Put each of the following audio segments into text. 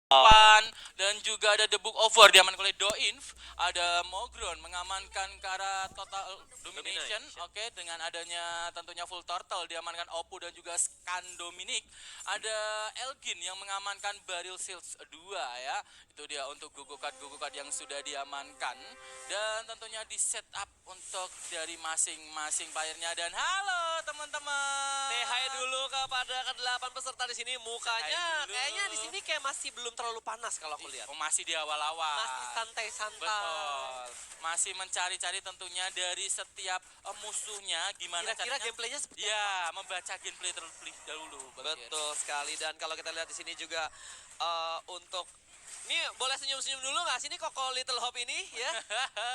Pan dan juga ada The Book of War diamankan oleh Doinf, ada Mogron mengamankan ke arah Total Domination, oke, dengan adanya tentunya Full Turtle diamankan Oppo dan juga Scan Dominic, ada Elgin yang mengamankan Barrel Shields 2 ya, itu dia untuk gugukat yang sudah diamankan dan tentunya di setup untuk dari masing-masing playernya. Dan halo teman-teman. Say hi dulu kepada ke-8 peserta di sini. Mukanya kayaknya di sini kayak masih belum terlalu panas kalau aku lihat. Oh, masih di awal-awal. Masih santai-santai. Betul. Masih mencari-cari tentunya dari setiap musuhnya gimana Kira-kira caranya. gameplaynya seperti Ya, apa? membaca gameplay terlebih dahulu. Betul sekali. Dan kalau kita lihat di sini juga untuk ini boleh senyum-senyum dulu nggak sih ini Koko Little Hope ini ya?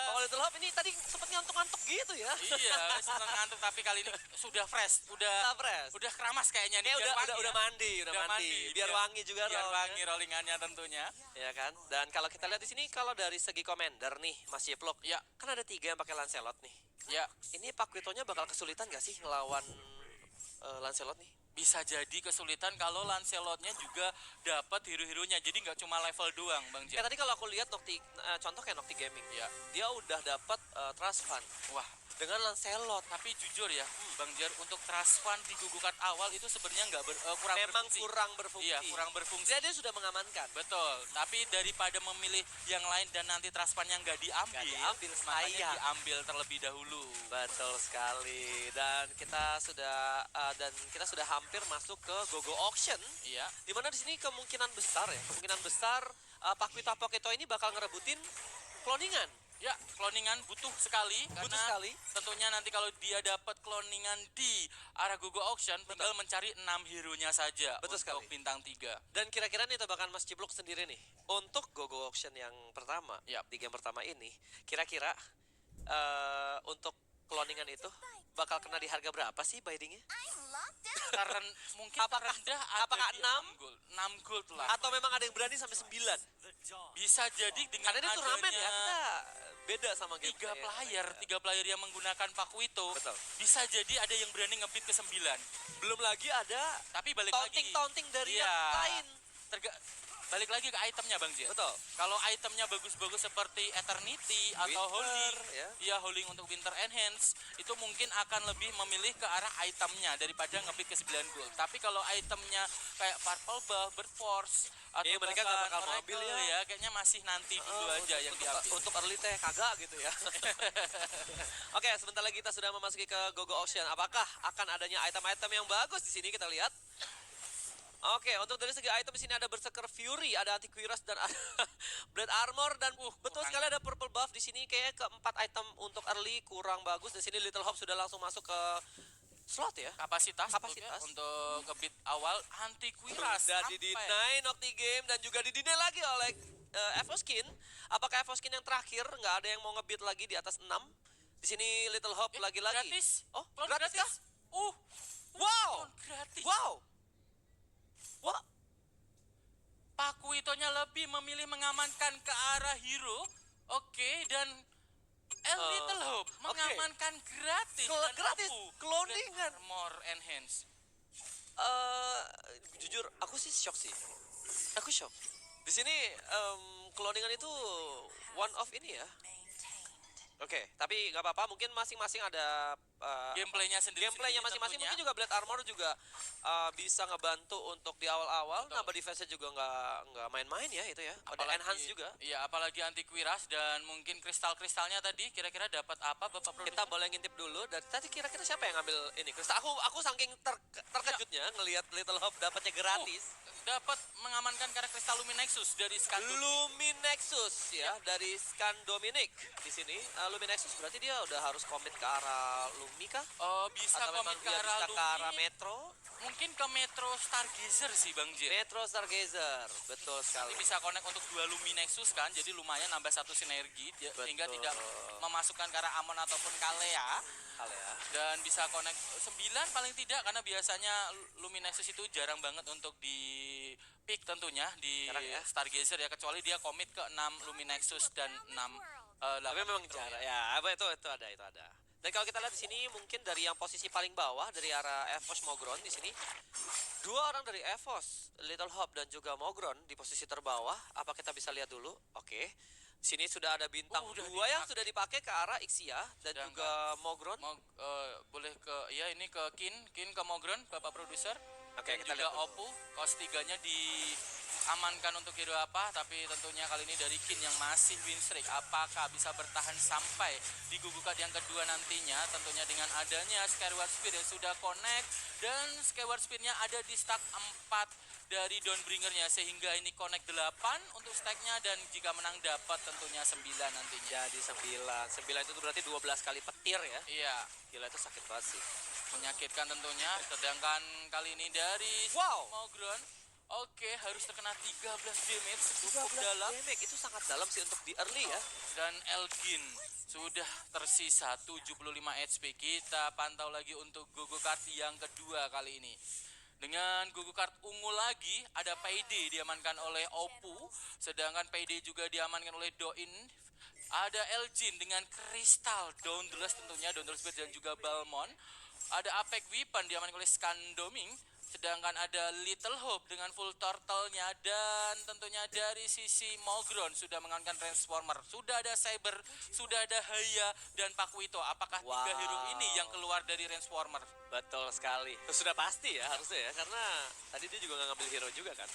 Koko Little Hope ini tadi sempat ngantuk-ngantuk gitu ya? Iya, seneng ngantuk tapi kali ini sudah fresh, udah keramas kayaknya nih. Udah mandi. Biar wangi juga biar wangi rollingannya tentunya. Ya kan? Dan kalau kita lihat di sini kalau dari segi commander nih Mas Jeplok, ya kan ada 3 yang pakai Lancelot nih. Ya. Ini Pak Witonya bakal kesulitan gak sih ngelawan Lancelot nih? Bisa jadi kesulitan kalau Lancelotnya juga dapat hero-heronya, jadi nggak cuma level doang, Bang Jen. Kayak tadi kalau aku lihat contoh kayak Nocti Gaming, ya, dia udah dapat Trust Fund. Wah, dengan Lancelot. Tapi jujur ya, Bang Jar, untuk Trust Fund di gugukan awal itu sebenarnya nggak kurang berfungsi. Iya, kurang berfungsi. Dia sudah mengamankan. Betul. Tapi daripada memilih yang lain dan nanti Trust Fund yang nggak diambil, makanya diambil terlebih dahulu. Betul sekali. Dan kita sudah hampir masuk ke Gogo Auction. Iya. Dimana di sini kemungkinan besar Pak Wito Pokito ini bakal ngerebutin cloningan. Ya, cloningan butuh sekali karena tentunya nanti kalau dia dapat cloningan di arah Gogo Auction, tinggal mencari 6 hero-nya saja. Betul untuk sekali. bintang 3. Dan kira-kira nih tebakan Mas Ciblok sendiri nih, untuk Gogo Auction yang pertama, di game pertama ini, kira-kira untuk cloningan itu bakal kena di harga berapa sih bindingnya? Karena mungkin rendah, apakah 6 gold lah. Atau memang ada yang berani sampai 9? Bisa jadi dengan karena ini turnamen ya, kita beda sama game 3 player yang menggunakan Pak Wito. Betul. Bisa jadi ada yang berani ngebit ke 9. Belum lagi ada tapi balik taunting dari yang lain. Balik lagi ke itemnya, Bang Jen. Betul. Kalau itemnya bagus-bagus seperti Eternity atau Holding, Holding untuk Winter Enhance, itu mungkin akan lebih memilih ke arah itemnya daripada ngebit ke 9 gold. Tapi kalau itemnya kayak Purple Buff, Bird Force, atau mereka nggak bakal mobil ya, kayaknya masih nanti dulu aja yang diambil. Untuk early teh kagak gitu ya. Oke, sebentar lagi kita sudah memasuki ke Gogo Auction. Apakah akan adanya item-item yang bagus di sini? Kita lihat. Oke, untuk dari segi item di sini ada Berserker Fury, ada Antiquiras dan ada Blade Armor dan betul sekali ada Purple Buff di sini. Kayak keempat item untuk early kurang bagus. Di sini Little Hope sudah langsung masuk ke slot ya. Kapasitas untuk ngebit awal. Antiquiras sudah di-deny Nocti Game dan juga di-deny lagi oleh Evoskin. Apakah Evoskin yang terakhir nggak ada yang mau ngebit lagi di atas 6? Di sini Little Hope lagi-lagi. Gratis. Oh, gratis kah? Wow. Gratis. Wow. Wah, Pak Witonya lebih memilih mengamankan ke arah hero, dan Little Hope mengamankan gratis. Gratis, cloningan. More enhance. Jujur, aku sih shock sih. Aku shock. Di sini cloningan itu one of ini ya. Oke, tapi nggak apa-apa. Mungkin masing-masing ada gameplaynya sendiri. Gameplaynya masing-masing. Mungkin juga Blade Armor juga bisa ngebantu untuk di awal-awal. Nambah defense-nya juga nggak main-main ya itu ya. Ada enhance juga. Iya, apalagi Antiquiras dan mungkin kristal-kristalnya tadi. Kira-kira dapat apa Bapak Produser? Kita boleh ngintip dulu. Dan tadi kira-kira siapa yang ngambil ini kristal? Aku saking terkejutnya ngelihat Little Hope dapatnya gratis. Dapat mengamankan karena kristal Luminexus dari Scan Luminexus ya, dari Scan Dominic di sini. Luminexus berarti dia udah harus komit ke arah Lumi kah? Bisa komit ke arah Lumi. Ke arah Metro? Mungkin ke Metro Stargazer sih, Bang J. Metro Stargazer, betul sekali. Nanti bisa connect untuk 2 Luminexus kan, jadi lumayan nambah 1 sinergi sehingga tidak memasukkan ke arah Amon ataupun Kalea. Dan bisa connect 9 paling tidak, karena biasanya Luminexus itu jarang banget untuk di pick tentunya di Stargazer ya, kecuali dia komit ke 6 Luminexus dan 6 tapi memang jarang ya, itu ada. Dan kalau kita lihat di sini mungkin dari yang posisi paling bawah dari arah EVOS Mogron di sini, dua orang dari EVOS, Little Hope dan juga Mogron di posisi terbawah. Apa kita bisa lihat dulu? Oke. Sini sudah ada bintang Udah dua yang dipakai. sudah dipakai ke arah Ixia dan Sedangkan juga Mogron. boleh ke ya ini ke Kin ke Mogron Bapak produser. Oke, Dan kita juga lihat dulu. Oppo kos 3-nya diamankan untuk hero apa, tapi tentunya kali ini dari Kin yang masih win streak. Apakah bisa bertahan sampai di gugukat yang kedua nantinya? Tentunya dengan adanya Skyward Spear yang sudah connect dan Skyward Spear-nya ada di stack 4 dari Dawnbringer-nya sehingga ini connect 8 untuk stack-nya dan jika menang dapat tentunya 9 nantinya. Jadi 9. 9 itu berarti 12 kali petir ya. Iya, Gila itu sakit banget sih. menyakitkan tentunya. Sedangkan kali ini dari Wow. Mogron, oke harus terkena 13 damage cukup dalam. damage itu sangat dalam sih untuk di early ya. Dan Elgin sudah tersisa 75 HP. Kita pantau lagi untuk Gogo Kart yang kedua kali ini. Dengan Gogo Kart ungu lagi ada Payday diamankan oleh Oppo, sedangkan Payday juga diamankan oleh Doin. Ada Elgin dengan Crystal, Dauntless tentunya, Dauntless Spear dan juga Balmond. Ada Apex Weapon diamankan oleh Scandoming. Sedangkan ada Little Hope dengan full turtle-nya dan tentunya dari sisi Mogron sudah mengamankan Transformer. Sudah ada Cyber, sudah ada Haya dan Pakuito. Apakah tiga Wow. hero ini yang keluar dari Transformer? Betul sekali. Itu sudah pasti ya harusnya ya, karena tadi dia juga nggak ngambil hero juga kan.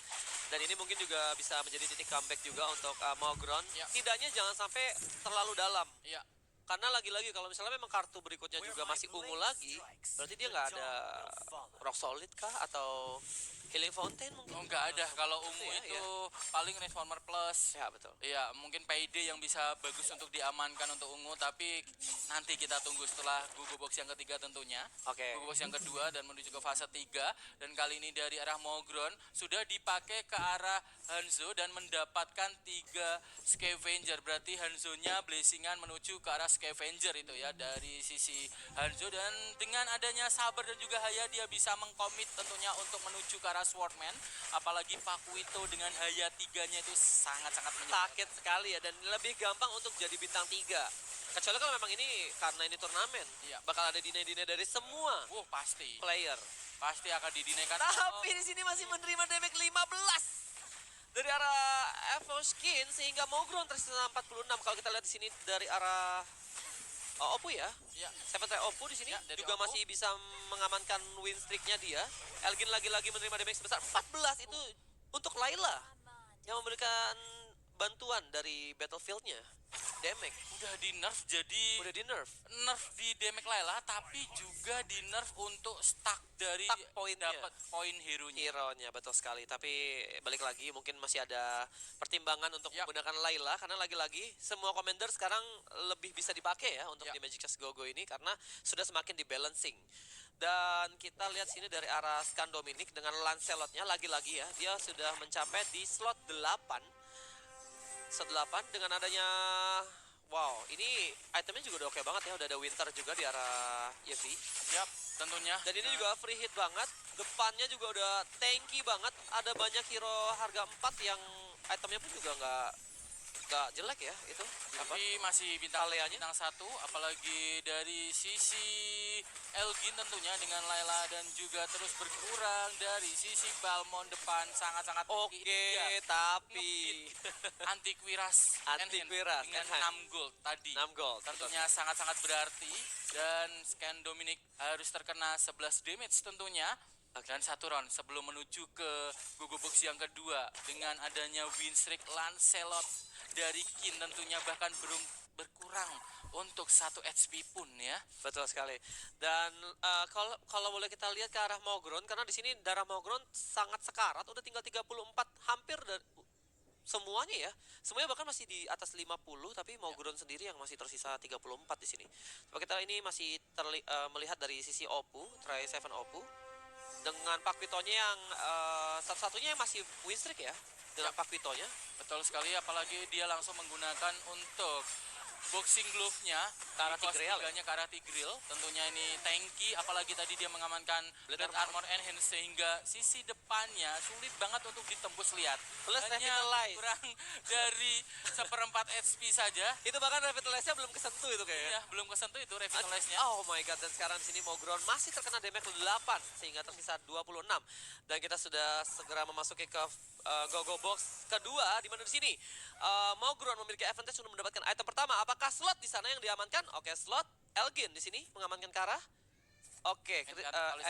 Dan ini mungkin juga bisa menjadi titik comeback juga untuk Mogron. Ya. Tidaknya jangan sampai terlalu dalam. Iya. Karena lagi-lagi kalau misalnya memang kartu berikutnya juga masih ungu lagi, berarti dia nggak ada Rock Solid kah atau Healing Fountain mungkin? Oh, nggak ada. Kalau ungu Ya, itu paling Transformer Plus. Ya betul. Iya, mungkin Payday yang bisa bagus untuk diamankan untuk ungu, tapi nanti kita tunggu setelah Gugu Box yang ketiga tentunya. Oke. Gugu Box yang kedua dan menuju ke fase 3 dan kali ini dari arah Mogron sudah dipakai ke arah Hanzo dan mendapatkan 3 Scavenger. Berarti Hanzo-nya blessingan menuju ke arah Scavenger itu ya dari sisi Hanzo, dan dengan adanya Saber dan juga Haya dia bisa mengkomit tentunya untuk menuju ke arah Swordman. Apalagi Pakuito dengan Haya 3-nya itu sangat-sangat menyebabkan. Sakit sekali ya, dan lebih gampang untuk jadi bintang 3. Kecuali kalau memang ini karena ini turnamen, Iya. bakal ada deny-deny dari semua Pasti. player. Pasti akan didinaikan. Tapi di sini masih menerima damage 15 dari arah Evo Skin sehingga Mogron tersisa 46. Kalau kita lihat di sini dari arah Oppo ya. Ya, Seven Try Oppo di sini Ya, dari juga Oppo. masih bisa mengamankan win streaknya dia. Elgin lagi-lagi menerima damage sebesar 14 itu untuk Layla yang memberikan bantuan dari battlefield-nya. Damage udah di nerf jadi udah di nerf. nerf di damage Layla, tapi juga di nerf untuk stack dari Stack poinnya. dapat poin hero-nya. Hero-nya betul sekali, tapi balik lagi mungkin masih ada pertimbangan untuk Yap. menggunakan Layla karena lagi-lagi semua commander sekarang lebih bisa dipakai ya untuk Yap. di Magic Chess Go-Go ini karena sudah semakin di-balancing. Dan kita lihat sini dari arah Scan Dominic dengan Lancelot-nya lagi-lagi ya, dia sudah mencapai di slot 8. Slot 8 dengan adanya wow, ini itemnya juga udah oke banget ya, udah ada Winter juga di arah Yevi. Yap, tentunya. Dan ini juga free hit banget, depannya juga udah tanky banget, ada banyak hero harga 4 yang itemnya pun juga nggak jelek ya itu. Apa? Tapi masih bintang Kaleanya? bintang 1, apalagi dari sisi Elgin tentunya dengan Layla dan juga terus berkurang dari sisi Balmond depan sangat-sangat Oke, iya, tapi Antiquiras Antiquiras, dengan Enhance. 6 gold tadi. 6 gold. Tentunya sangat-sangat berarti dan Scan Dominic harus terkena 11 damage tentunya. Dan satu round sebelum menuju ke Gogo Box yang kedua dengan adanya win streak Lancelot dari Kin tentunya bahkan belum berkurang untuk 1 HP pun ya. Betul sekali. Dan kalau boleh kita lihat ke arah Mogron, karena di sini darah Mogron sangat sekarat, udah tinggal 34 hampir dari semuanya ya. Semuanya bahkan masih di atas 50, tapi Mogron sendiri yang masih tersisa 34 di sini. Coba kita ini masih melihat dari sisi Oppo, Try 7 Oppo dengan Pakuitonya yang satu-satunya yang masih win streak ya dengan Pakuitonya. Betul sekali, apalagi dia langsung menggunakan untuk boxing glove-nya Ke arah EVOS Tigreal ya? 3-nya ke arah Tigreal. Tentunya ini tanky, apalagi tadi dia mengamankan Blade Blade Armor Enhance sehingga sisi depannya sulit banget untuk ditembus. Lihat, Plus hanya revitalize. kurang dari seperempat HP saja. Itu bahkan revitalize-nya belum kesentuh itu kayaknya. Ya, belum kesentuh itu revitalize-nya. Oh my god, dan sekarang di sini Mogron masih terkena damage 8 sehingga tersisa 26. Dan kita sudah segera memasuki ke Gogo Box kedua, di mana di sini Mogron memiliki advantage untuk mendapatkan item pertama. Apakah slot di sana yang diamankan? Oke, slot Elgin di sini mengamankan Kara. Oke,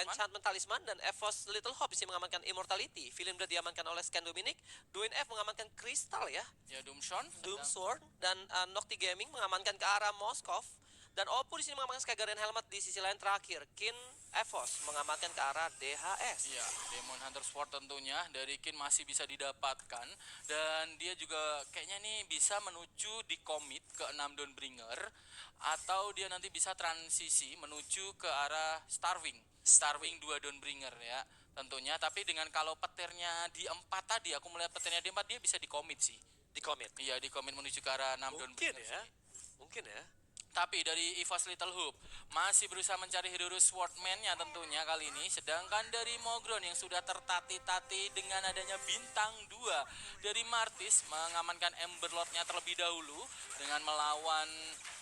Enchantment Talisman dan EVOS Little Hope bisa mengamankan Immortality. Filimda diamankan oleh Scan Dominic. Duin F mengamankan Crystal ya. Ya, Doomshon. Doom Sword dan Nocti Gaming mengamankan ke arah Moskov. Dan Oppo di sini mengamankan Sky Guardian Helmet di sisi lain terakhir. Kin EVOS mengamankan ke arah DHS. Ya, Demon Hunter Sword tentunya dari Kin masih bisa didapatkan. Dan dia juga kayaknya nih bisa menuju di commit ke 6 Dawnbringer. Atau dia nanti bisa transisi menuju ke arah Starwing. Starwing 2 Dawnbringer ya tentunya. Tapi dengan kalau petirnya di 4 tadi, aku melihat petirnya di 4, dia bisa di commit sih. Di commit. Iya, di commit menuju ke arah 6 Mungkin Dawnbringer ya. sih. Mungkin ya. Tapi dari EVOS Little Hope masih berusaha mencari hero Swordman-nya tentunya kali ini. Sedangkan dari Mogron yang sudah tertati-tati dengan adanya bintang 2 dari Martis mengamankan Emberlord-nya terlebih dahulu dengan melawan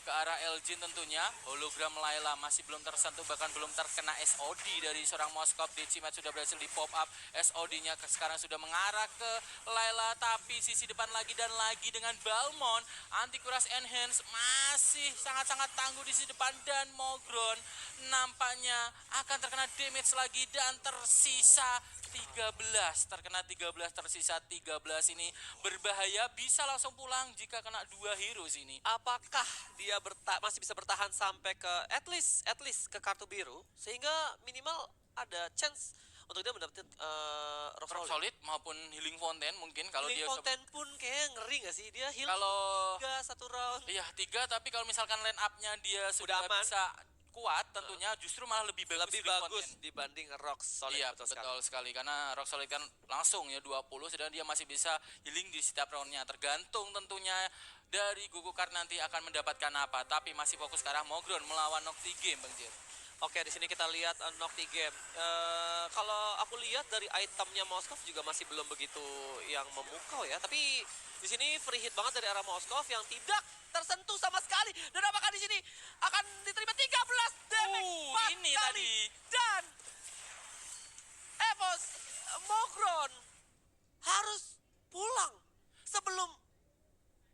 ke arah Elgin tentunya. Hologram Layla masih belum tersentuh, bahkan belum terkena SOD dari seorang Moskov. Decimat sudah berhasil di pop up, SOD-nya sekarang sudah mengarah ke Layla, tapi sisi depan lagi dan lagi dengan Balmond. Antikuras Enhance masih sangat-sangat tangguh di sisi depan dan Mogron nampaknya akan terkena damage lagi dan tersisa 13, terkena 13, tersisa 13. Ini berbahaya, bisa langsung pulang jika kena 2 hero sini. Apakah dia masih bisa bertahan sampai ke at least ke kartu biru sehingga minimal ada chance untuk dia mendapatkan Rock Rock Solid. Solid maupun Healing Fountain mungkin kalau Healing dia Fountain pun kayak ngeri gak sih? Dia heal kalau 3 satu round. iya 3, tapi kalau misalkan line up-nya dia sudah aman. bisa kuat tentunya justru malah lebih bagus. Lebih Healing bagus Fountain. dibanding Rock Solid. Iya, betul sekali. Karena Rock Solid kan langsung ya 20, sedangkan dia masih bisa healing di setiap roundnya. Tergantung tentunya dari Gugu Kart nanti akan mendapatkan apa. Tapi masih fokus ke arah Mogron melawan Nocti Game, Bang Jir. Oke, di sini kita lihat Nocti Game. Kalau aku lihat dari itemnya Moskov juga masih belum begitu yang memukau ya. Tapi di sini free hit banget dari arah Moskov yang tidak tersentuh sama sekali. Dan apakah di sini akan diterima 13 damage? 4 ini kali. tadi. Dan EVOS Mogron harus pulang sebelum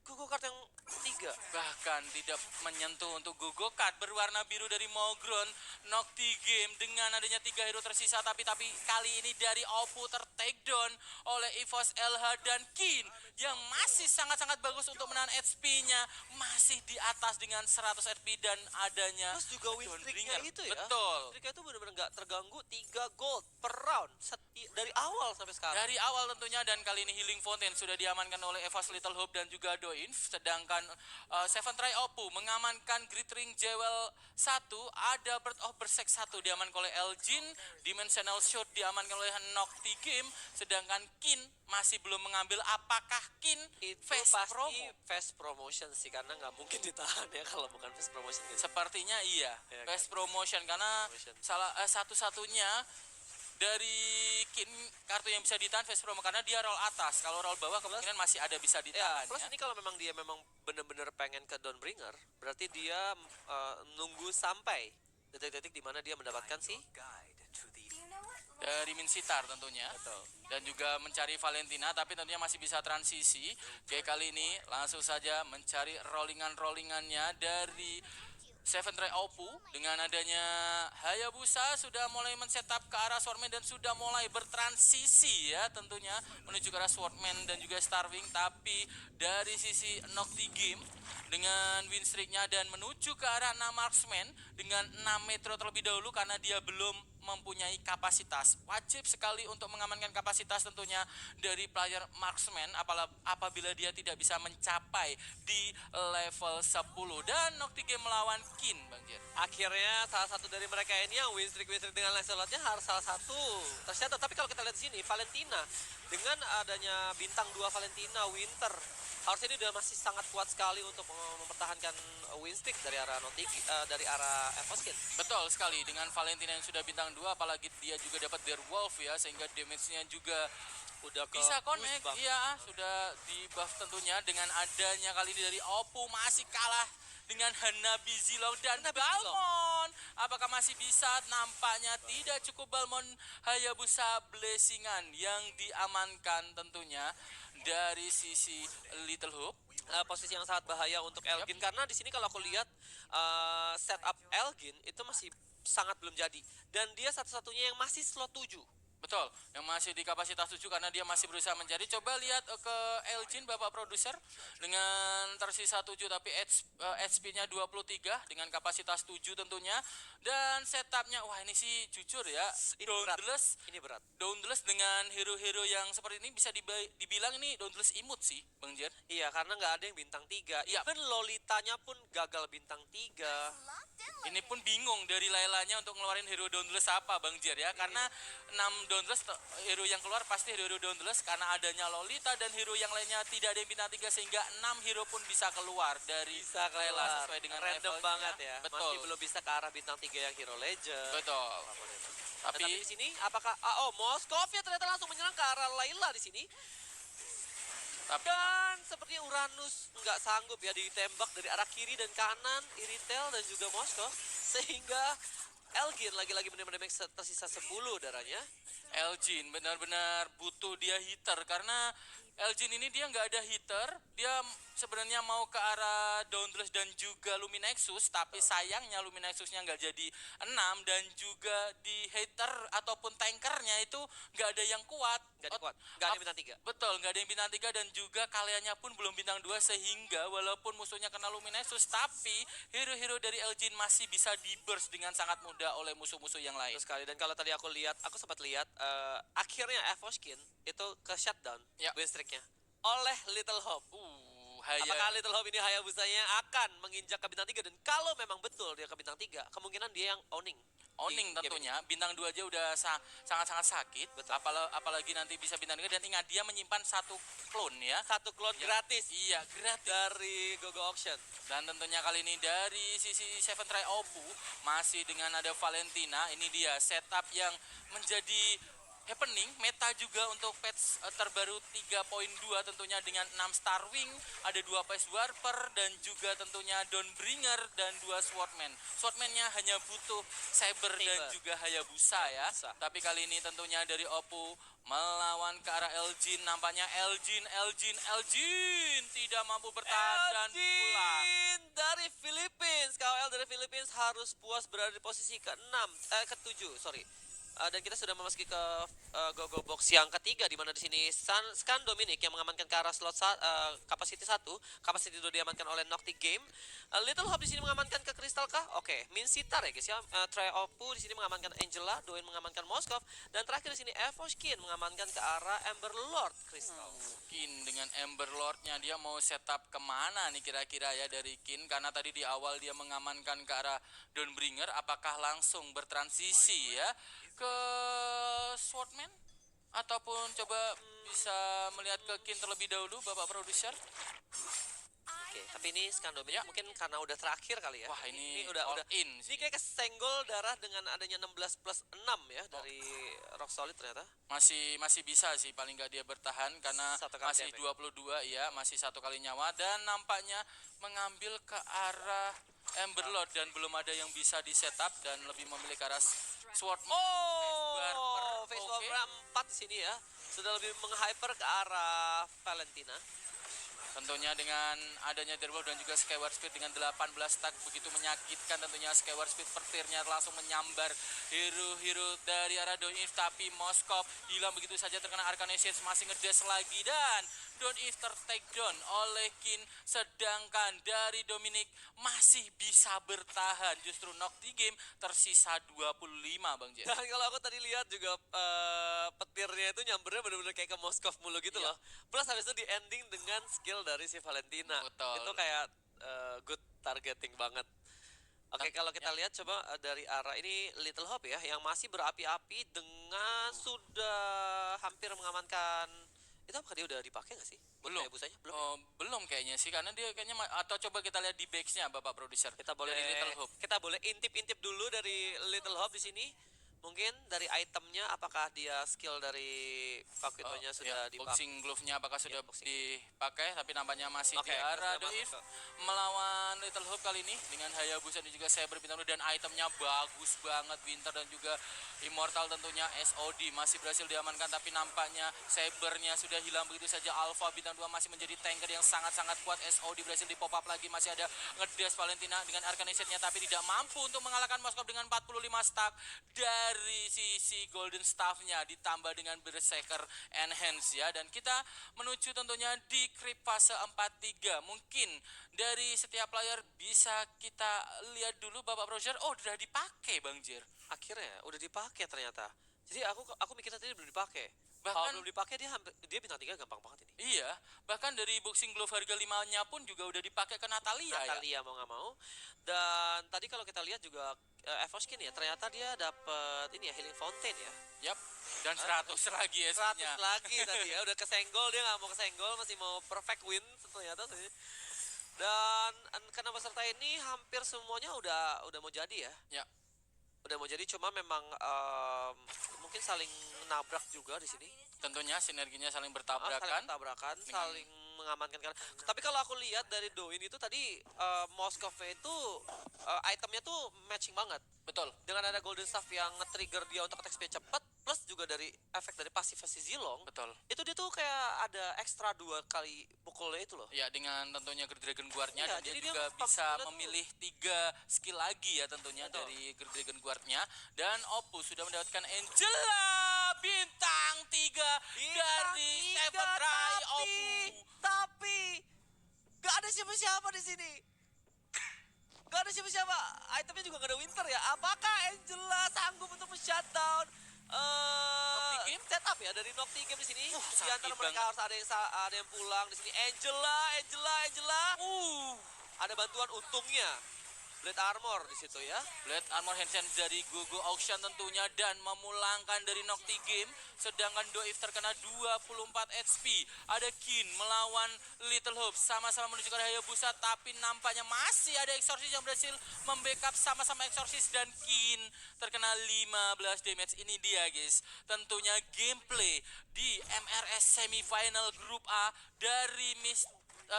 Gugu Kart yang 3. Bahkan tidak menyentuh untuk Gugu Kart berwarna biru dari Mogron. Nocti Game dengan adanya 3 hero tersisa, tapi kali ini dari Oppo take-down oleh EVOS LH dan Kin yang masih sangat-sangat bagus untuk menahan HP-nya, masih di atas dengan 100 HP dan adanya Terus juga win streak-nya itu ya. Betul. Win streak-nya itu benar-benar nggak terganggu, 3 gold per round dari awal sampai sekarang. Dari awal tentunya, dan kali ini Healing Fountain sudah diamankan oleh EVOS Little Hope dan juga Doinf. Sedangkan Seven Try Oppo mengamankan Grid Ring Jewel 1, ada Bird of Berserk 1 diamankan oleh Elgin, Dimensional Shot diamankan oleh Nocti Game, sedangkan Kin masih belum mengambil. Apakah Kin Itu fast pasti promo? fast promotion sih, karena nggak mungkin ditahan ya kalau bukan fast promotion gitu. Sepertinya iya, Ya, fast kan? promotion karena Promotion. satu-satunya dari Kin kartu yang bisa ditahan fast promo karena dia roll atas. Kalau roll bawah kemungkinan masih ada bisa Ya, ditahan. plus Ya. ini kalau memang dia memang benar-benar pengen ke Dawnbringer, berarti dia nunggu sampai detik-detik di mana dia mendapatkan si Dari Minsitar tentunya. Dan juga mencari Valentina, tapi tentunya masih bisa transisi. Oke, kali ini langsung saja mencari rollingan-rollingannya dari Seven Try Oppo. Dengan adanya Hayabusa sudah mulai men-setup ke arah Swordman dan sudah mulai bertransisi ya tentunya menuju ke arah Swordman dan juga Starwing. Tapi dari sisi Nocti Game dengan win streak-nya dan menuju ke arah 6 Marksman dengan 6 Metro terlebih dahulu karena dia belum mempunyai kapasitas. Wajib sekali untuk mengamankan kapasitas tentunya dari player marksman apabila dia tidak bisa mencapai di level 10. Dan Nocti Game melawan Kin, Bang Jer. Akhirnya salah satu dari mereka ini yang win streak dengan Lancelotnya harus salah satu tercatat. Tapi kalau kita lihat di sini, Valentina dengan adanya bintang 2 Valentina Winter, harusnya ini udah masih sangat kuat sekali untuk mempertahankan win streak dari arah dari arah Evoskin. Betul sekali, dengan Valentina yang sudah bintang 2, apalagi dia juga dapat Werewolf ya, sehingga damage-nya juga Udah bisa connect. boost, Bang. Iya, sudah di buff tentunya. Dengan adanya kali ini dari Oppo masih kalah dengan Hanabi Zilong dan Balmon. Apakah masih bisa? Nampaknya tidak cukup. Balmon Hayabusa Blessingan yang diamankan tentunya dari sisi Little Hope. Posisi yang sangat bahaya untuk Elgin karena di sini kalau aku lihat setup Elgin itu masih sangat belum jadi dan dia satu-satunya yang masih slot 7. Betul, yang masih di kapasitas 7 karena dia masih berusaha mencari. Coba lihat ke Elgin, Bapak Produser, dengan tersisa 7 tapi HP-nya 23 dengan kapasitas 7 tentunya. Dan setupnya, wah ini sih jujur ya, Ini berat. Dauntless dengan hero-hero yang seperti ini bisa dibilang ini Dauntless imut sih, Bang Jer. Iya, karena nggak ada yang bintang 3. Iya. Even Lolitanya pun gagal bintang 3. Ini pun bingung dari Lailanya untuk ngeluarin hero Dauntless apa, Bang Jer ya. Karena 6 Dauntless hero yang keluar pasti hero Dauntless karena adanya Lolita dan hero yang lainnya tidak ada yang bintang 3 sehingga 6 hero pun bisa keluar dari Layla sesuai dengan random levelnya. banget ya. Betul. Masih belum bisa ke arah bintang 3 yang Hero Legend. Betul. Tapi Tapi di sini apakah Moskov ya ternyata langsung menyerang ke arah Layla di sini. Dan sepertinya Uranus nggak sanggup ya ditembak dari arah kiri dan kanan, Iritel dan juga Moskov. Sehingga Elgin lagi-lagi benar-benar tersisa 10 darahnya. Elgin benar-benar butuh dia hitter karena Elgin ini dia nggak ada hitter, dia sebenarnya mau ke arah Dauntless dan juga Luminexus, tapi sayangnya Luminexusnya nggak jadi 6 dan juga di hater ataupun tankernya itu nggak ada yang kuat. Nggak kuat, nggak ada bintang 3. Betul, nggak ada yang bintang 3 dan juga kaliannya pun belum bintang 2 sehingga walaupun musuhnya kena Luminexus, tapi hero-hero dari Elgin masih bisa di-burst dengan sangat mudah oleh musuh-musuh yang lain. Terus sekali, dan kalau tadi aku sempat lihat akhirnya Evoskin itu ke shutdown win streaknya oleh Little Hope. Apakah Little Hope ini Hayabusanya akan menginjak ke bintang 3 dan kalau memang betul dia ke bintang 3, kemungkinan dia yang owning Tentunya, bintang 2 aja udah sangat-sangat sakit. Apalagi nanti bisa bintang 3 dan ingat dia menyimpan satu clone ya. Satu clone gratis. Iya, gratis Dari GoGo Auction. Dan tentunya kali ini dari sisi Seven Try Oppo masih dengan ada Valentina. Ini dia setup yang menjadi happening, meta juga untuk patch terbaru 3.2 tentunya dengan 6 Starwing, ada 2 Pace Warper dan juga tentunya Dawnbringer dan 2 Swordman. Swordman-nya hanya butuh Saber dan juga Hayabusa ya. Tapi kali ini tentunya dari Oppo melawan ke arah Elgin, nampaknya Elgin tidak mampu bertahan dan pulang. Dari Philippines, KOL dari Philippines harus puas berada di posisi ke-7, sorry. Dan kita sudah memasuki ke GoGo Box yang ketiga di mana di sini Scan Dominic yang mengamankan ke arah slot capacity 1, capacity 2 diamankan oleh Nocti Game. Little Hope di sini mengamankan ke Crystal kah? Oke, Min Sitar ya guys ya. Try Oppo di sini mengamankan Angela, Doin mengamankan Moskov dan terakhir di sini Evoskin mengamankan ke arah Ember Lord Crystal. Kin dengan Ember Lord-nya dia mau setup kemana nih kira-kira ya dari Kin, karena tadi di awal dia mengamankan ke arah Dawnbringer, apakah langsung bertransisi ya ke Swordman ataupun coba bisa melihat ke Kin terlebih dahulu, Bapak Produser? Oke, tapi ini Skandominic mungkin karena udah terakhir kali ya. Wah, ini udah in ini kayak kesenggol darah dengan adanya 16+6 ya dari Rock Solid ternyata. Masih bisa sih paling nggak dia bertahan karena masih 22 ya, masih satu kali nyawa dan nampaknya mengambil ke arah Ember Lord dan belum ada yang bisa di setup dan lebih memilih ke arah Swordman. Face Warper 4 di sini ya. Sudah lebih menghyper ke arah Valentina. Tentunya dengan adanya Derwolf dan juga Skyward Speed dengan 18 stack begitu menyakitkan tentunya Skyward Speed petirnya langsung menyambar hero-hero dari arah Doinf, tapi Moskov hilang begitu saja terkena Arcanesis, masih ngedes lagi dan Doinf ter-take down oleh Kin, sedangkan dari Dominic masih bisa bertahan, justru Nocti Game tersisa 25 Bang Jen. Dan kalau aku tadi lihat juga petirnya itu nyambernya bener-bener kayak ke Moskov mulu gitu Iya. loh. Plus habis itu di ending dengan skill dari si Valentina. Betul. Itu kayak good targeting banget. Oke, kalau kita lihat coba dari arah ini Little Hope ya yang masih berapi-api dengan sudah hampir mengamankan. Itu apakah dia udah dipakai nggak sih? Buat Belum. kayak busanya? Belum. Oh, belum kayaknya sih, karena dia kayaknya atau coba kita lihat di backs-nya Bapak produser. Kita boleh dari Little Hope. Kita boleh intip-intip dulu dari Little Hope di sini. Mungkin dari itemnya apakah dia skill dari Pakuitonya sudah dipakai? Boxing glove-nya apakah sudah boxing. dipakai, tapi nampaknya masih Oke, di arah sudah Doif masuk melawan Little Hope kali ini dengan Hayabusa dan juga Saber bintang 2, dan itemnya bagus banget, Winter dan juga Immortal tentunya. SOD masih berhasil diamankan, tapi nampaknya Sabernya sudah hilang begitu saja. Alpha bintang 2 masih menjadi tanker yang sangat-sangat kuat. SOD berhasil di pop up lagi, masih ada ngedes Valentina dengan Arcaneset-nya, tapi tidak mampu untuk mengalahkan Moskov dengan 45 stack dari sisi Golden Staff-nya ditambah dengan Berserker Enhance ya. Dan kita menuju tentunya di creep fase 43. Mungkin dari setiap player bisa kita lihat dulu Bapak Roger. Oh, udah dipakai Bang Jer. Akhirnya udah dipakai ternyata. Jadi aku mikirnya tadi belum dipakai. Kalau Bahkan belum dipakai dia bintang 3 gampang banget ini. iya, bahkan dari boxing glove harga 5-nya pun juga udah dipakai ke Natalia, ya. Natalia mau nggak mau. Dan tadi kalau kita lihat juga Evoskin ya, ternyata dia dapat ini ya healing fountain ya. Yap. Dan 100 lagi ya 100 lagi tadi ya, udah kesenggol, dia nggak mau kesenggol, masih mau perfect win ternyata sih. Dan karena peserta ini hampir semuanya udah mau jadi ya. Ya. Udah mau jadi, cuma memang mungkin saling menabrak juga di sini. Tentunya sinerginya saling Saling bertabrakan. bertabrakan, dengan- saling mengamankan. Tapi kalau aku lihat dari Doin itu tadi Moskov itu itemnya tuh matching banget. Betul. Dengan ada Golden Staff yang nge-trigger dia untuk attack speed cepat, plus juga dari efek dari pasif si Zilong, Betul. itu dia tuh kayak ada ekstra 2 kali pukulnya itu loh. Ya, dengan tentunya Dragon Guard-nya, Iya, dan dia jadi dia juga pump bisa skill-nya tuh- memilih 3 skill lagi ya tentunya. Betul. Dari Dragon Guard-nya. Dan Opus sudah mendapatkan Angela bintang 3 dari Seven Rai Opus. Tapi gak ada siapa-siapa di sini. Gak ada siapa-siapa. Itemnya juga gak ada Winter ya. Apakah Angela sanggup untuk men-shutdown Nocti Game? setup ya dari Nocti Game di sini? Di sakit antara mereka banget. harus ada yang pulang di sini. Angela. Ada bantuan untungnya. Blade Armor di situ ya. Blade Armor Hansen dari Gogo Auction tentunya, dan memulangkan dari Nocti Game. Sedangkan Doif terkena 24 HP. Ada Kin melawan Little Hope, sama-sama menuju ke Hayabusa, tapi nampaknya masih ada Exorcist yang berhasil membackup sama-sama Exorcist, dan Kin terkena 15 damage. Ini dia guys, tentunya gameplay di MRS semifinal grup A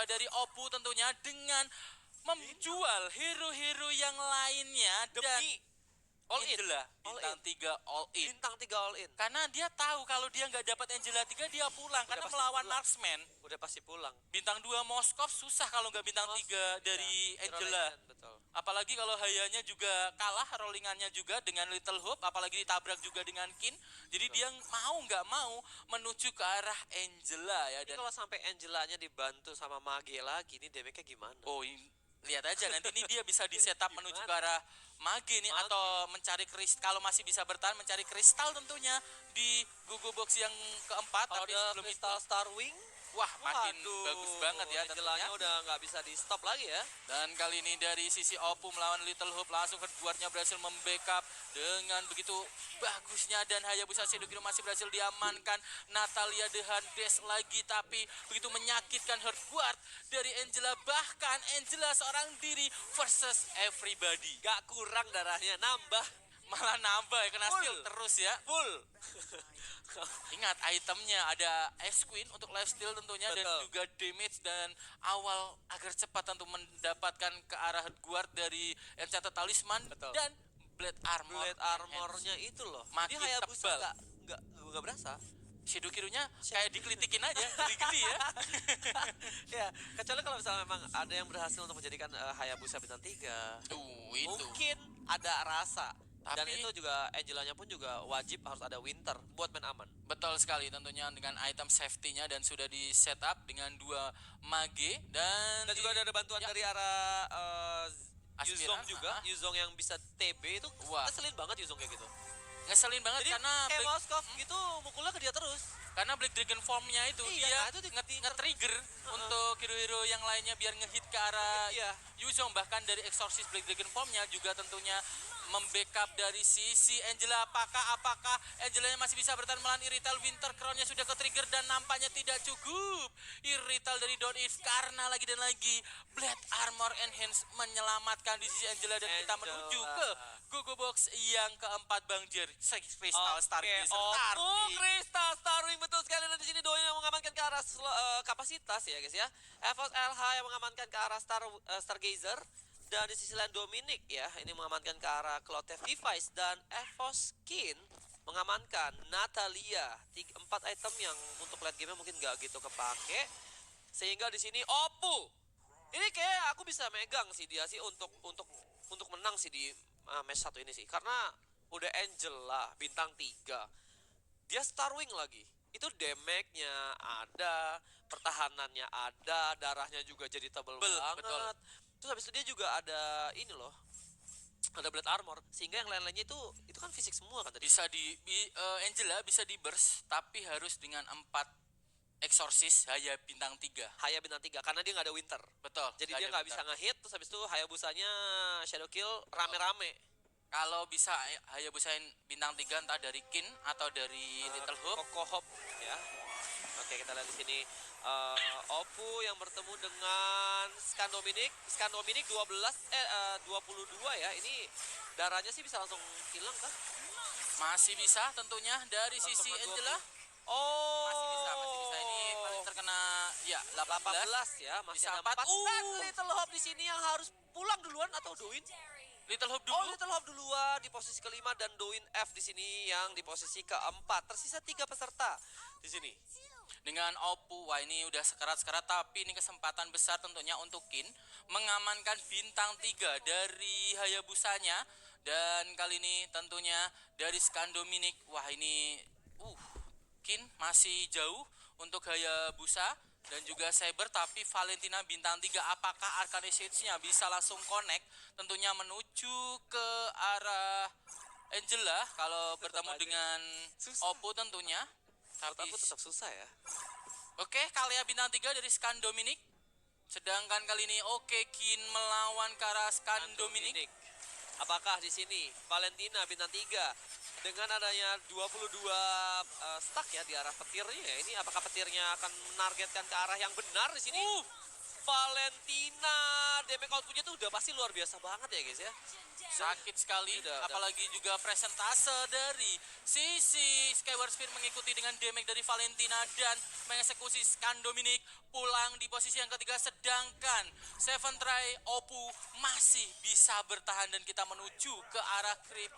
dari Oppo tentunya, dengan menjual hero-hero yang lainnya dan Demi all in. Angela All bintang 3 all in. Bintang 3 all in. Karena dia tahu kalau dia nggak dapat Angela 3 dia pulang, karena pasti melawan pulang. Marksman. Udah pasti pulang. Bintang 2 Moskov susah kalau nggak bintang 3 dari Hero Angela. Legend, betul. Apalagi kalau Hayanya juga kalah rollingannya juga dengan Little Hope, apalagi ditabrak juga dengan Kin. Jadi dia mau nggak mau menuju ke arah Angela ya. Ini Dan kalau sampai Angelanya dibantu sama Mage lagi, ini damage-nya gimana? oh, lihat aja nanti ini dia bisa di setup menuju ke arah Mage nih, atau mencari kristal, kalau masih bisa bertahan mencari kristal tentunya di Google Box yang keempat. Kalau Tapi ada sebelum itu, Crystal Starwing, wah, makin waduh, bagus banget ya Angelanya tentunya. udah nggak bisa di stop lagi ya. Dan kali ini dari sisi Oppo melawan Little Hope, langsung Heartguard-nya berhasil membackup dengan begitu bagusnya, dan Hayabusa Shadowgiro masih berhasil diamankan. Natalia Dehan dash lagi, tapi begitu menyakitkan Heartguard dari Angela, bahkan Angela seorang diri versus everybody. Gak kurang darahnya, nambah Malah nambah ya, kena Full. skill terus ya. full. Ingat itemnya ada Ice Queen untuk lifesteal tentunya, dan Betul. juga damage dan awal agar cepat untuk mendapatkan ke arah Heartguard dari Enchanted Talisman. Betul. Dan Blade Armor. Blade armornya itu loh. Makin Dia Hayabusa tebal. nggak berasa. Shadow Hero-nya kayak dikelitikin aja, geli-geli ya. Ya, kecuali kalau misalnya memang ada yang berhasil untuk menjadikan Hayabusa bintang 3. Itu. Mungkin ada rasa. Dan Tapi- itu juga Angelanya pun juga wajib harus ada Winter buat main aman. Betul sekali tentunya dengan item safety-nya dan sudah di setup dengan 2 mage dan Dan juga ada bantuan Ya. dari arah Aspira, Yuzong juga. ah. Yuzong yang bisa TB itu Wah. ngeselin banget Yuzong kayak gitu. ngeselin banget Jadi karena kayak Black, Moskov gitu mukulnya ke dia terus. karena Black Dragon Form-nya itu Iya, dia nah itu nge-trigger untuk hero-hero yang lainnya biar ngehit ke arah Iya. Yuzong. Bahkan dari Exorcist Black Dragon Form-nya juga tentunya membackup dari sisi Angela. Apakah Angelanya masih bisa bertahan melawan Irithel? Winter Crown-nya sudah ke-trigger dan nampaknya tidak cukup. Irithel dari Dawn Eve karena lagi dan lagi Blade Armor Enhance menyelamatkan di sisi Angela dan kita Angela. menuju ke Gogo Box yang keempat Bang Jer. Crystal Stargazer Oh, Starwing. Crystal Starwing betul sekali, dan di sini Doi yang mengamankan ke arah kapasitas ya guys ya. EVOS LH yang mengamankan ke arah Stargazer, dan di sisi lain Dominic ya ini mengamankan ke arah Cloudtef Device, dan EVOS Skin mengamankan Natalia. 4 item yang untuk late game mungkin nggak gitu kepake, sehingga di sini Oppo ini kayak aku bisa megang sih dia sih untuk menang sih di match 1 ini sih, karena udah Angela bintang 3, dia Starwing lagi, itu damage-nya ada, pertahanannya ada, darahnya juga jadi tebel banget. betul. Terus habis itu dia juga ada ini loh, ada Blade Armor, sehingga yang lain-lainnya itu kan fisik semua kan tadi. Angela bisa di burst tapi harus dengan 4 Exorcist Haya bintang 3. Haya bintang 3 karena dia nggak ada Winter. Betul. Jadi dia nggak bisa ngehit, terus habis itu Hayabusanya Shadow Kill rame-rame. Kalau bisa Hayabusain bintang 3 entah dari Kin atau dari Little Hope. Coco Hop ya. Oke, kita lihat di sini Oppo yang bertemu dengan Scan Dominic 22 ya. Ini darahnya sih bisa langsung hilang kah? Masih bisa tentunya dari sisi 1,20. Angela. Oh. Masih bisa. Ini paling terkena ya 18. 18 ya, masih Bisa ada 4. 4. Dan Little Hope di sini yang harus pulang duluan atau Doin? Little Hope dulu. Oh, Little Hope duluan di posisi kelima, dan Doin F di sini yang di posisi keempat. Tersisa 3 peserta di sini. Dengan Oppo, wah ini udah sekarat-sekarat, tapi ini kesempatan besar tentunya untuk Kin mengamankan bintang 3 dari Hayabusanya, dan kali ini tentunya dari Scan Dominic. Wah ini Kin masih jauh untuk Hayabusa dan juga Saber, tapi Valentina bintang 3, apakah Arcane Shades-nya bisa langsung connect tentunya menuju ke arah Angela kalau bertemu aja. dengan Susah. Oppo tentunya. Menurut Tapi aku tetap susah ya. oke, Kalia bintang 3 dari Scan Dominic. Sedangkan kali ini Kin melawan ke arah Scan Dominic. Apakah di sini Valentina bintang 3 dengan adanya 22 stack ya di arah petirnya ya, ini apakah petirnya akan menargetkan ke arah yang benar di sini? Valentina damage outputnya tuh udah pasti luar biasa banget ya guys ya. Sakit sekali, Udah. apalagi juga presentase dari sisi Skyward Sphere mengikuti dengan damage dari Valentina dan mengeksekusi Scan Dominic pulang di posisi yang ketiga, sedangkan Seven Try Oppo masih bisa bertahan dan kita menuju ke arah creep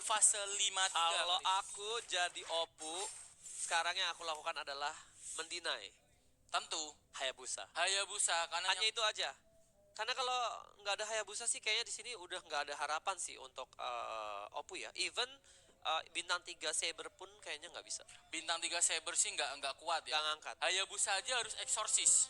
fase 5-3. Kalau aku jadi Oppo, sekarang yang aku lakukan adalah mendinai Tentu Hayabusa. Hayabusa karena Hanya itu aja. Karena kalau nggak ada Hayabusa sih kayaknya di sini udah nggak ada harapan sih untuk Oppo ya. Even bintang 3 Saber pun kayaknya nggak bisa. bintang 3 Saber sih nggak kuat ya. Nggak ngangkat. Hayabusa aja harus Exorcist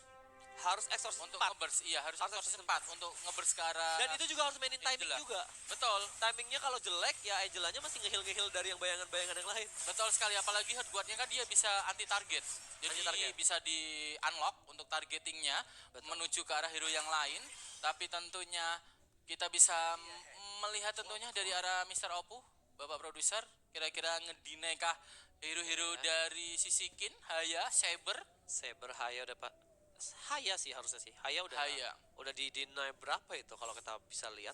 Harus Exorcist untuk 4. ngeburst. Iya, harus Harus Exorcist Exorcist 4 untuk ngeburst ke arah. Dan itu juga harus mainin timing Angela. juga. Betul. Timingnya kalau jelek ya Angelanya masih ngehil-ngehil dari yang bayangan-bayangan yang lain. Betul sekali, apalagi headguardnya kan dia bisa anti target. Jadi Anti-target. bisa di unlock untuk targetingnya menuju ke arah hero yang lain. Tapi tentunya kita bisa melihat tentunya dari arah Mr. Oppo, Bapak produser, kira-kira ngedinekah hero-hero dari sisi Kin, Haya, Saber. Saber Haya udah Pak. Haya sih harusnya sih. Haya udah di deny berapa itu kalau kita bisa lihat.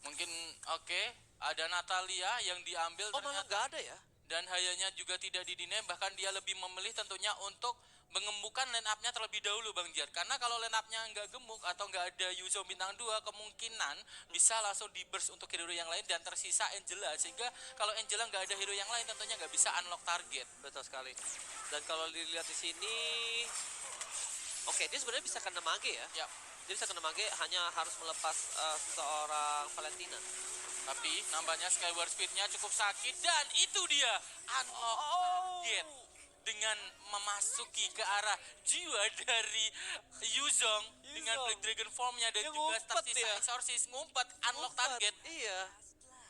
Mungkin oke, ada Natalia yang diambil Oh malah ternyata. nggak ada ya. Dan Hayanya juga tidak didinai, bahkan dia lebih memilih tentunya untuk mengemukkan line up-nya terlebih dahulu Bang Jar. Karena kalau line up-nya nggak gemuk atau nggak ada Yuzong bintang 2, kemungkinan bisa langsung di burst untuk hero yang lain dan tersisa Angela. Sehingga kalau Angela nggak ada hero yang lain tentunya nggak bisa unlock target. Betul sekali. Dan kalau dilihat di sini, oke, dia sebenarnya bisa kena mage ya. Ya, Dia bisa kena mage, hanya harus melepas seorang Valentina. tapi nampaknya Skyward Speed-nya cukup sakit dan itu dia unlock target dengan memasuki ke arah jiwa dari Yuzong dengan Black Dragon Form-nya dan Dia juga ngumpet tersisa ya. Exorcist ngumpet unlock Ngumpet, target. Iya.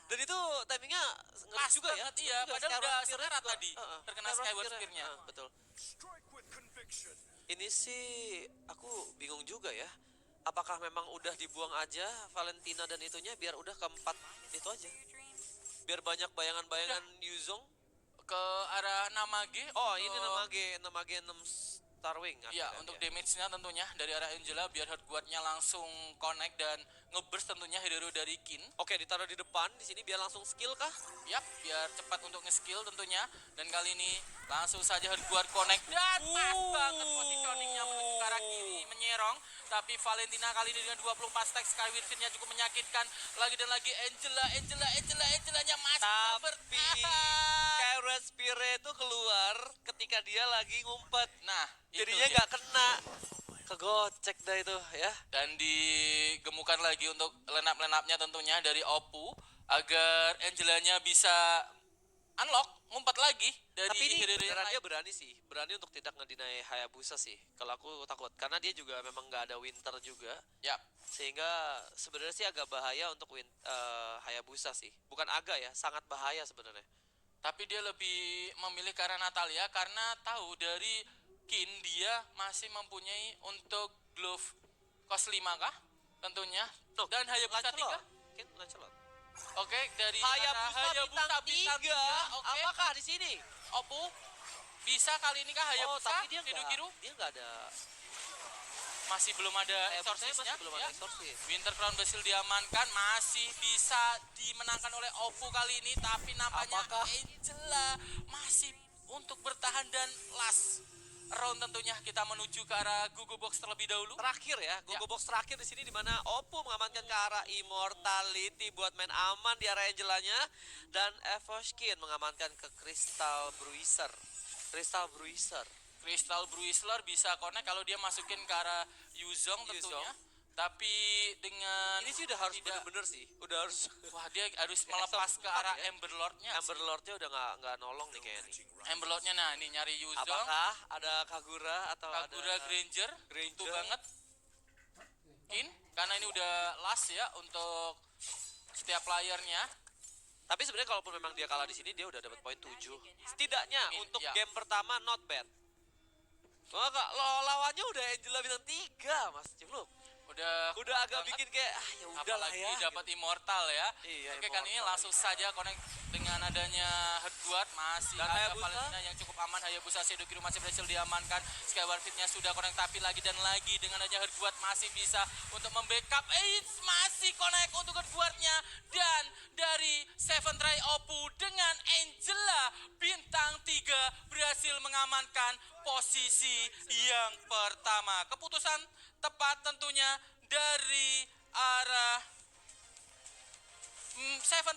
Dan itu timingnya ngeri Pas juga ya. banget, iya. Juga Padahal Skyward udah Spear-nya sekarat juga, tadi, terkena Skyward Spear-nya. Betul. Ini sih aku bingung juga ya. Apakah memang udah dibuang aja Valentina dan itunya biar udah keempat itu aja. Biar banyak bayangan-bayangan Yuzong. Ke arah Namage. Oh, ini Namage 6 Starwing. Iya, akhirnya untuk dia. damage-nya tentunya dari arah Angela biar hard guard-nya langsung connect dan ngeburst tentunya hero dari Kin. Oke, ditaruh di depan di sini biar langsung skill kah? Yap, biar cepat untuk nge-skill tentunya. Dan kali ini langsung saja hard guard connect dan pas banget positioning-nya menuju ke arah kiri menyerong. Tapi Valentina kali ini dengan 24 stack Skyward Speed-nya cukup menyakitkan. Lagi dan lagi Angelanya masih Tapi bertahan. Skyward Spear itu keluar ketika dia lagi ngumpet. Nah, itu Jadinya dia. nggak kena. Kegocek dah itu ya. Dan digemukan lagi untuk line up-nya tentunya dari Oppo agar Angelanya bisa unlock, ngumpet lagi dari Tapi ini hero yang beneran lain. dia berani sih. Berani untuk tidak ngedinai Hayabusa sih. Kalau aku takut. Karena dia juga memang nggak ada Winter juga. Ya, Sehingga sebenarnya sih agak bahaya untuk Hayabusa sih. Bukan agak ya, sangat bahaya sebenarnya. tapi dia lebih memilih ke arah Natalia karena tahu dari Kin dia masih mempunyai untuk glove cost 5 kah? Tentunya. Tuh, Dan Hayabusa 3. Mungkin Lancelot. Oke, dari arah Hayabusa bintang 3. Oke, Apakah di sini? Oppo bisa kali ini kah Oh, Hayabusa? tapi dia Kiru-kiru nggak ada. masih belum ada Hayabusanya exorcisnya. masih belum Ya. ada exorcis. Winter Crown berhasil diamankan, masih bisa dimenangkan oleh Oppo kali ini, tapi nampaknya Apakah? Angela masih untuk bertahan dan last round tentunya kita menuju ke arah Gugu Box terlebih dahulu. Terakhir ya, Gogo Box terakhir di sini di mana Oppo mengamankan ke arah Immortality buat main aman di area Angelanya dan Evoshkin mengamankan ke Crystal Bruiser. Crystal Bruisler bisa connect kalau dia masukin ke arah Yuzong tentunya. Tapi dengan Ini sih udah harus tidak- bener-bener sih, udah harus. wah dia harus melepas ke arah ya. Ember Lord-nya. Amber Lord-nya udah nggak nolong nih kayaknya nih. Ember Lord-nya nah ini nyari Yuzong. Apakah ada Kagura atau Kagura ada Granger, Granger. itu banget. Kin, karena ini udah last ya untuk setiap playernya. Tapi sebenarnya kalaupun memang dia kalah di sini dia udah dapat poin 7. Setidaknya untuk ya. game pertama not bad. Wah, lawannya udah Angela bintang 3, Mas Cipluk. Udah agak bikin kayak ya udahlah apalagi ya. dapat immortal ya. Iya, Oke, kali ini immortal. langsung saja connect dengan adanya hard guard masih Dan ada Hayabusa? Valentina yang cukup aman. Hayabusa Sedokiru masih berhasil diamankan. Skyward Speed-nya sudah connect tapi lagi dan lagi dengan adanya hard guard masih bisa untuk membackup. Masih connect untuk hard guard-nya dan dari Seven Try Oppo dengan Angela bintang 3 berhasil mengamankan posisi yang pertama. Keputusan tepat tentunya dari arah Seven